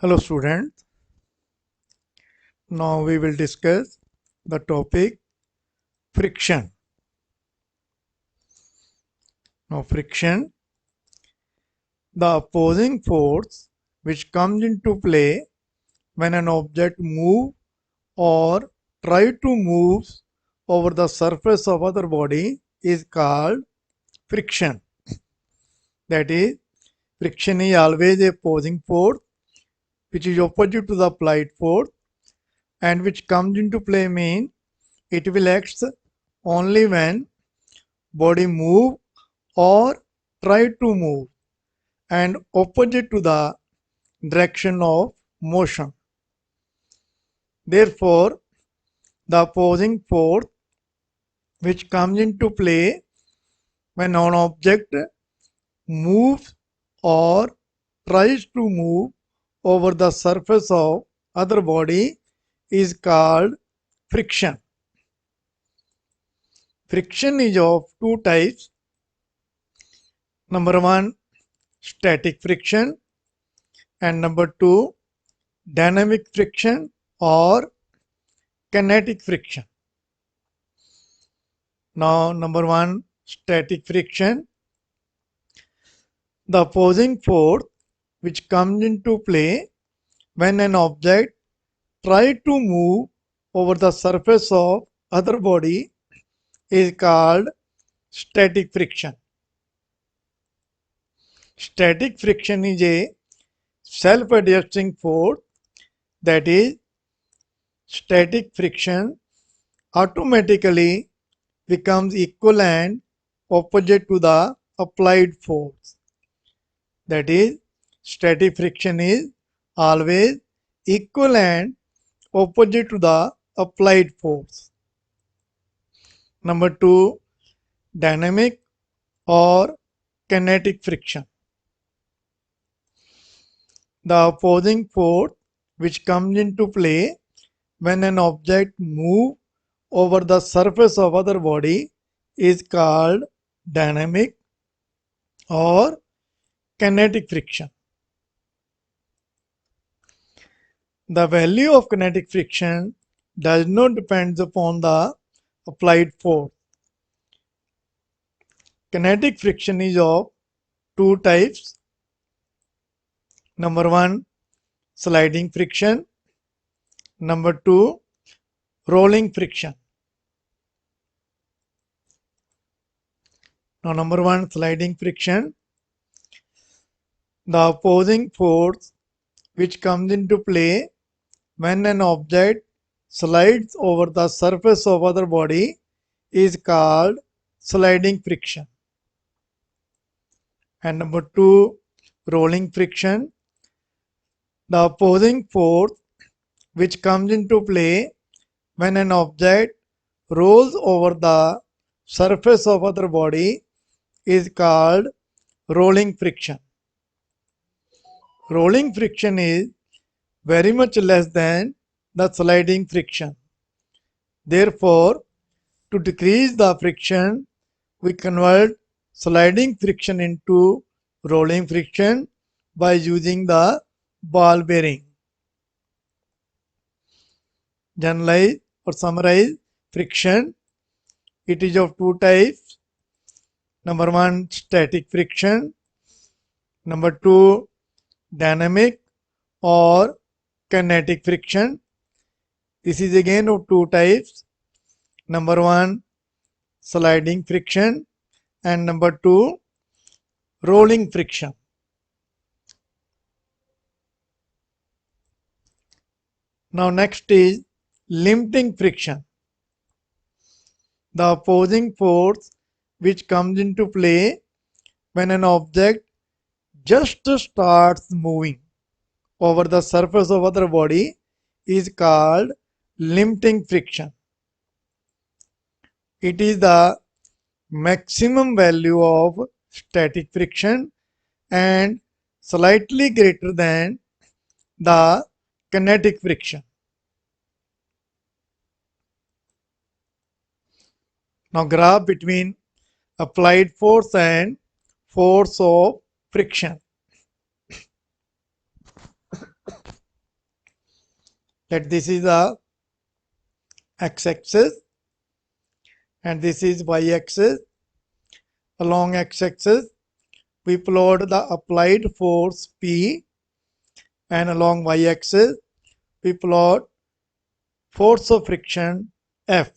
Hello students, now we will discuss the topic friction. Now friction, the opposing force which comes into play when an object moves or try to move over the surface of other body is called friction. That is, friction is always a opposing force which is opposite to the applied force and which comes into play means it will act only when body move or try to move and opposite to the direction of motion. Therefore, the opposing force which comes into play when an object moves or tries to move over the surface of other body is called friction. Friction is of two types. Number one, static friction, and number two, dynamic friction or kinetic friction. Now, number one, static friction. The opposing force which comes into play when an object tries to move over the surface of other body is called static friction. Static friction is a self-adjusting force, that is, static friction automatically becomes equal and opposite to the applied force. That is, static friction is always equal and opposite to the applied force. Number two, dynamic or kinetic friction. The opposing force which comes into play when an object moves over the surface of other body is called dynamic or kinetic friction. The value of kinetic friction does not depend upon the applied force. Kinetic friction is of two types. Number one, sliding friction. Number two, rolling friction. Now, number one, sliding friction. The opposing force which comes into play when an object slides over the surface of other body is called sliding friction. And number two, rolling friction. The opposing force which comes into play when an object rolls over the surface of other body is called rolling friction. Rolling friction is very much less than the sliding friction. Therefore, to decrease the friction, we convert sliding friction into rolling friction by using the ball bearing. Generalize or summarize friction. It is of two types. Number one, static friction. Number two, dynamic or kinetic friction. This is again of two types. Number one, sliding friction, and number two, rolling friction. Now next is limiting friction. The opposing force which comes into play when an object just starts moving over the surface of other body is called limiting friction. It is the maximum value of static friction and slightly greater than the kinetic friction. Now graph between applied force and force of friction. that this is the x-axis and this is y-axis. Along x-axis we plot the applied force P, and along y-axis we plot force of friction F.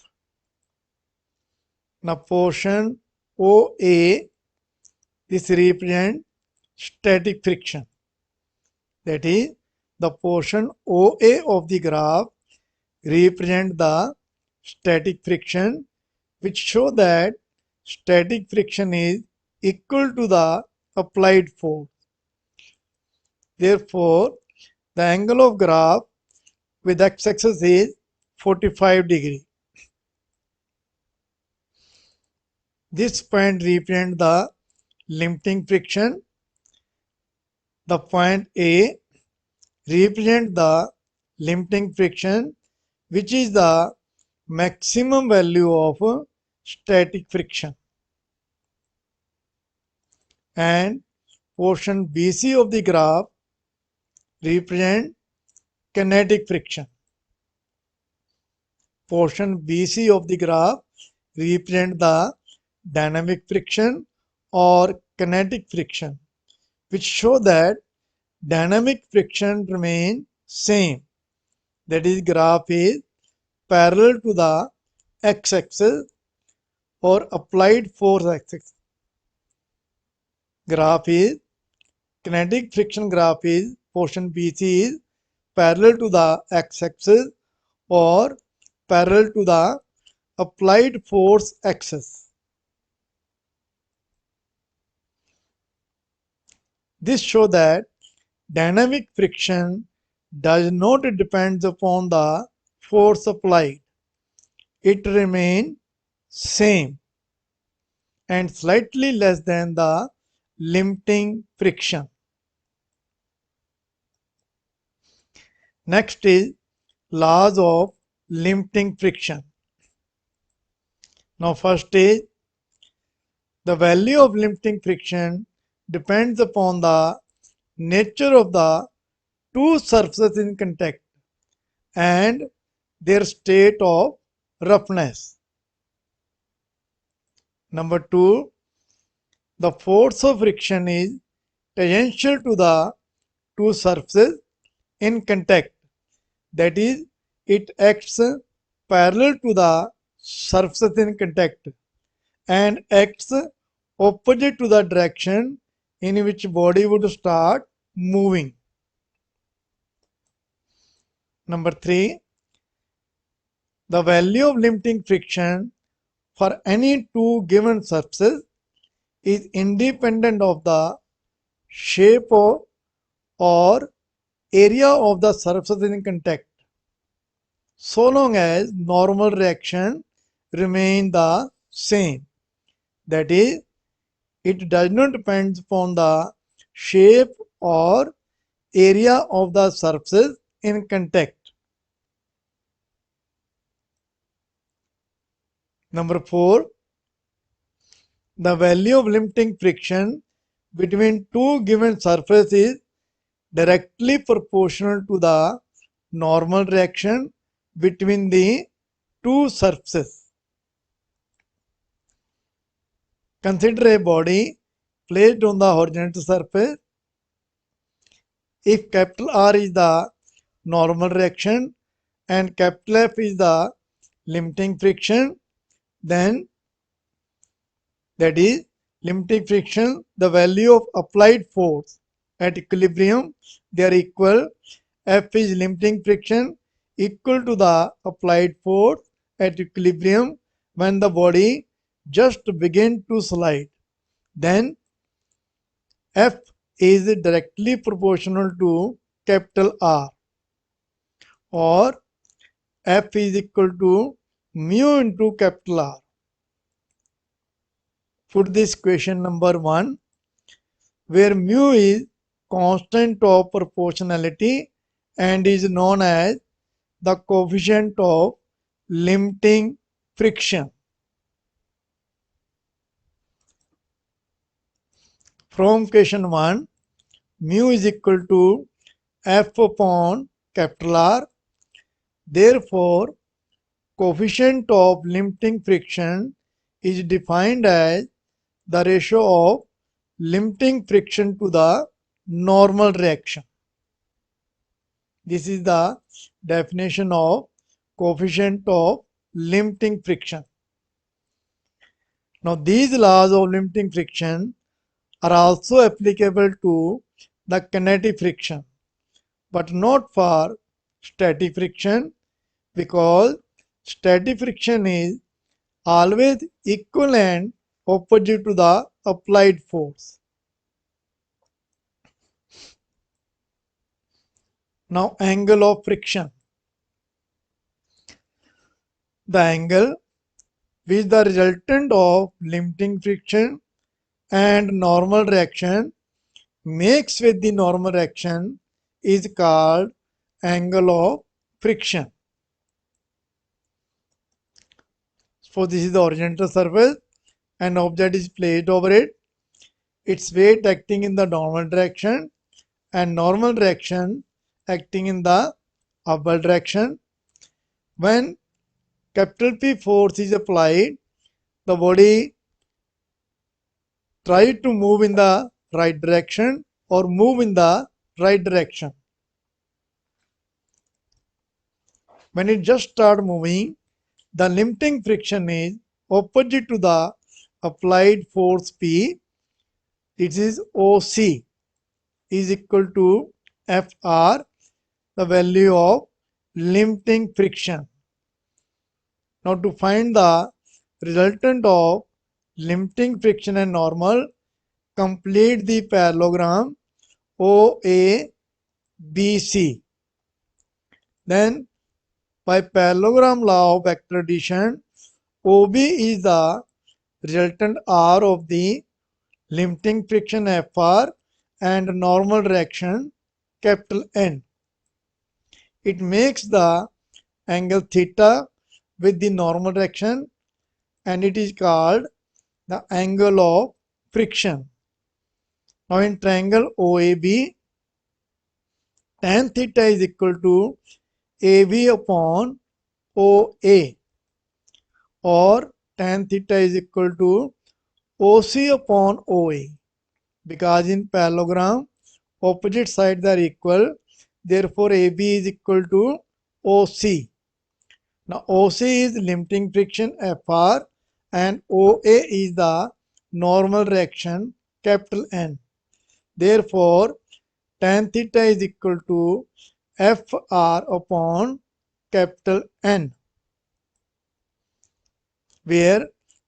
Now portion OA, this represents static friction. That is, the portion OA of the graph represents the static friction, which show that static friction is equal to the applied force. Therefore, the angle of graph with x-axis is 45 degrees. This point represents the limiting friction. The point A represents the limiting friction, which is the maximum value of static friction. And portion BC of the graph represents kinetic friction. Portion BC of the graph represents the dynamic friction or kinetic friction, which show that dynamic friction remains same. That is, graph is parallel to the x-axis or applied force axis. Graph is kinetic friction graph is portion BC is parallel to the x-axis or parallel to the applied force axis. This shows that dynamic friction does not depend upon the force applied. It remains same and slightly less than the limiting friction. Next is laws of limiting friction. Now first is the value of limiting friction depends upon the nature of the two surfaces in contact and their state of roughness. Number two, the force of friction is tangential to the two surfaces in contact. That is, it acts parallel to the surfaces in contact and acts opposite to the direction in which body would start moving. Number three, the value of limiting friction for any two given surfaces is independent of the shape of or area of the surfaces in contact, so long as normal reaction remain the same. That is, it does not depend upon the shape or area of the surfaces in contact. Number four, the value of limiting friction between two given surfaces is directly proportional to the normal reaction between the two surfaces. Consider a body placed on the horizontal surface. If capital R is the normal reaction and capital F is the limiting friction, then that is limiting friction, the value of applied force at equilibrium, they are equal. F is limiting friction equal to the applied force at equilibrium when the body just begin to slide. Then F is directly proportional to capital R, or F is equal to mu into capital R. Put this question number 1, where mu is constant of proportionality and is known as the coefficient of limiting friction. From question 1, mu is equal to F upon capital R, Therefore, coefficient of limiting friction is defined as the ratio of limiting friction to the normal reaction. This is the definition of coefficient of limiting friction. Now, these laws of limiting friction are also applicable to the kinetic friction, but not for static friction, because static friction is always equal and opposite to the applied force. Now, angle of friction. The angle which the resultant of limiting friction and normal reaction makes with the normal reaction is called angle of friction. So this is the horizontal surface, an object is placed over it, its weight acting in the normal direction and normal direction acting in the upward direction. When capital P force is applied, the body tries to move in the right direction or move in the right direction. When it just starts moving, the limiting friction is opposite to the applied force P. It is OC is equal to FR, the value of limiting friction. Now, to find the resultant of limiting friction and normal, complete the parallelogram OABC. Then, by parallelogram law of vector addition, OB is the resultant R of the limiting friction FR and normal reaction capital N. It makes the angle theta with the normal reaction and it is called the angle of friction. Now in triangle OAB, tan theta is equal to AB upon OA, or tan theta is equal to OC upon OA, because in parallelogram opposite sides are equal, therefore AB is equal to OC. Now OC is limiting friction FR and OA is the normal reaction capital N. Therefore tan theta is equal to FR upon capital N, where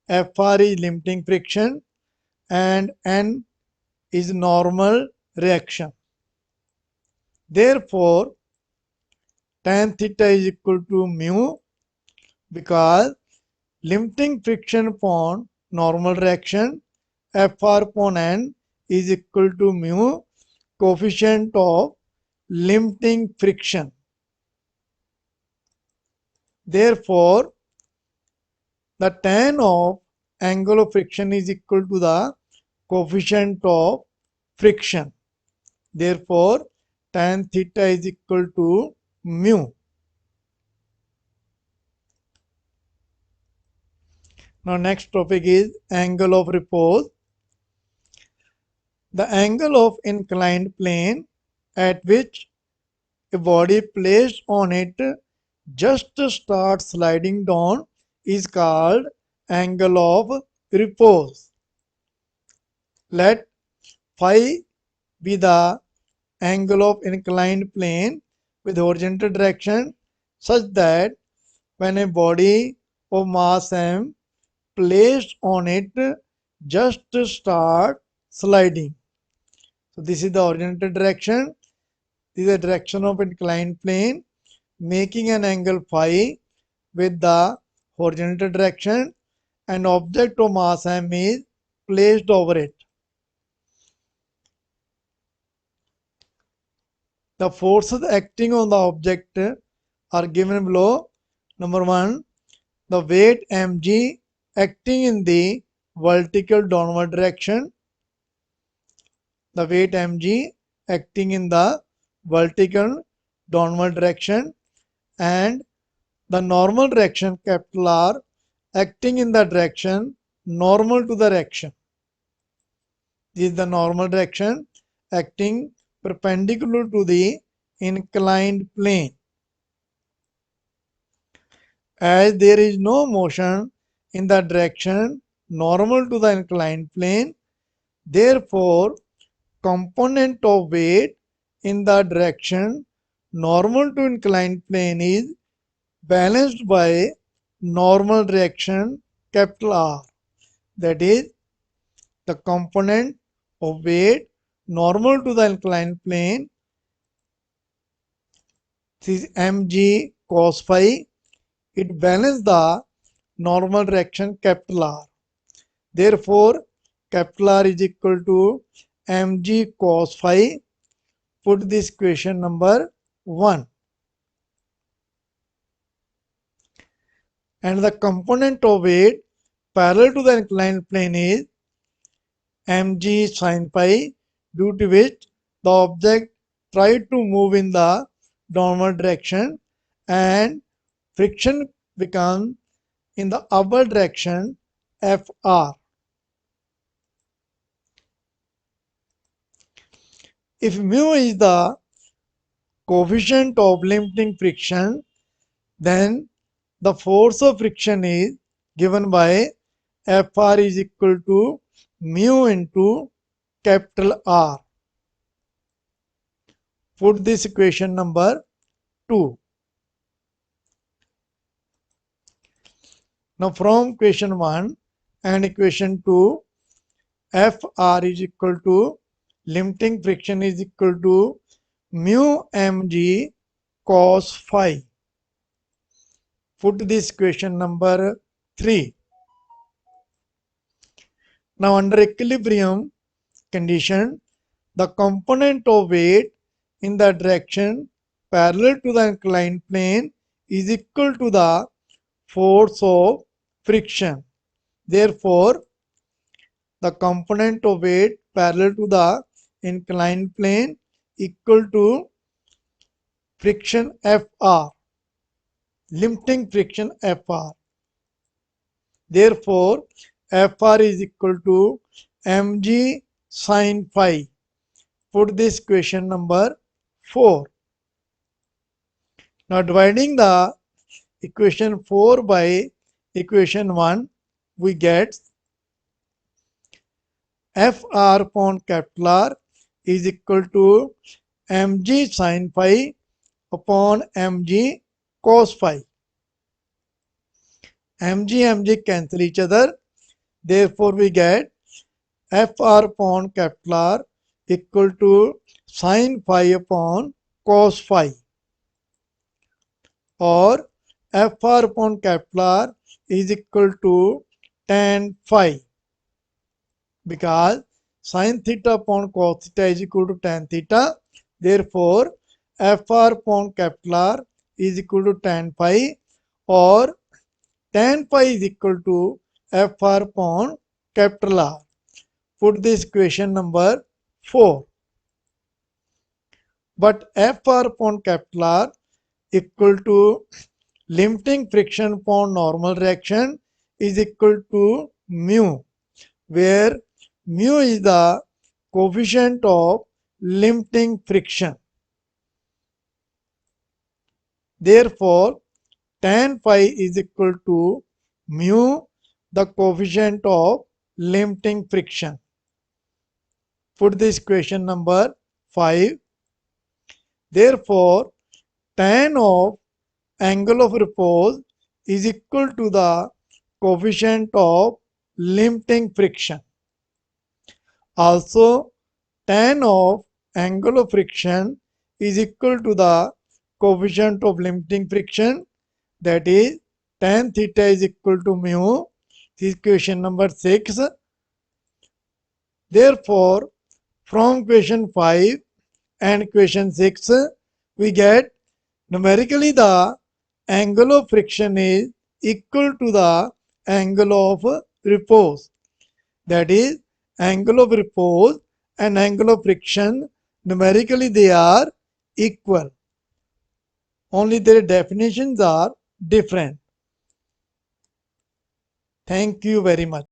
FR is limiting friction and N is normal reaction. Therefore tan theta is equal to mu, because limiting friction upon normal reaction FR upon N is equal to mu coefficient of limiting friction. Therefore the tan of angle of friction is equal to the coefficient of friction. Therefore tan theta is equal to mu. Now next topic is angle of repose. The angle of inclined plane at which a body placed on it just starts sliding down is called angle of repose. Let phi be the angle of inclined plane with horizontal direction such that when a body of mass m placed on it just start sliding. So this is the horizontal direction. This is the direction of inclined plane making an angle phi with the horizontal direction, and object of mass m is placed over it. The forces acting on the object are given below. Number 1, the weight mg acting in the vertical downward direction. The weight mg acting in the vertical downward direction, and the normal direction capital R acting in the direction normal to the reaction. This is the normal direction acting perpendicular to the inclined plane. As there is no motion in the direction normal to the inclined plane, therefore component of weight in the direction normal to inclined plane is balanced by normal direction capital R. That is, the component of weight normal to the inclined plane, this is mg cos phi, it balances the normal direction capital R. Therefore, capital R is equal to mg cos phi. Put this equation number 1. And the component of weight parallel to the inclined plane is mg sin phi, due to which the object tried to move in the downward direction and friction becomes in the upward direction Fr. If mu is the coefficient of limiting friction, then the force of friction is given by Fr is equal to mu into capital R. Put this equation number 2. Now from equation 1 and equation 2, Fr is equal to limiting friction is equal to mu mg cos phi. Put this equation number 3. Now under equilibrium condition, the component of weight in the direction parallel to the inclined plane is equal to the force of friction. Therefore, the component of weight parallel to the inclined plane equal to friction Fr, limiting friction Fr. Therefore, Fr is equal to mg sin phi. Put this equation number 4. Now dividing the equation 4 by equation 1, we get Fr upon capital R is equal to mg sin phi upon mg cos phi. mg cancel each other. Therefore, we get Fr upon capital R equal to sin phi upon cos phi, or Fr upon capital R is equal to tan phi, because sin theta upon cos theta is equal to tan theta. Therefore, Fr upon capital R is equal to tan phi, or tan phi is equal to Fr upon capital R. Put this equation number 4. But Fr upon capital R equal to limiting friction upon normal reaction is equal to mu, where mu is the coefficient of limiting friction. Therefore, tan phi is equal to mu, the coefficient of limiting friction. Put this equation number 5. Therefore, tan of angle of repose is equal to the coefficient of limiting friction. Also, tan of angle of friction is equal to the coefficient of limiting friction, that is tan theta is equal to mu. This is equation number 6. Therefore, from equation 5 and equation 6, we get numerically the angle of friction is equal to the angle of repose. That is, angle of repose and angle of friction, numerically they are equal. Only their definitions are different. Thank you very much.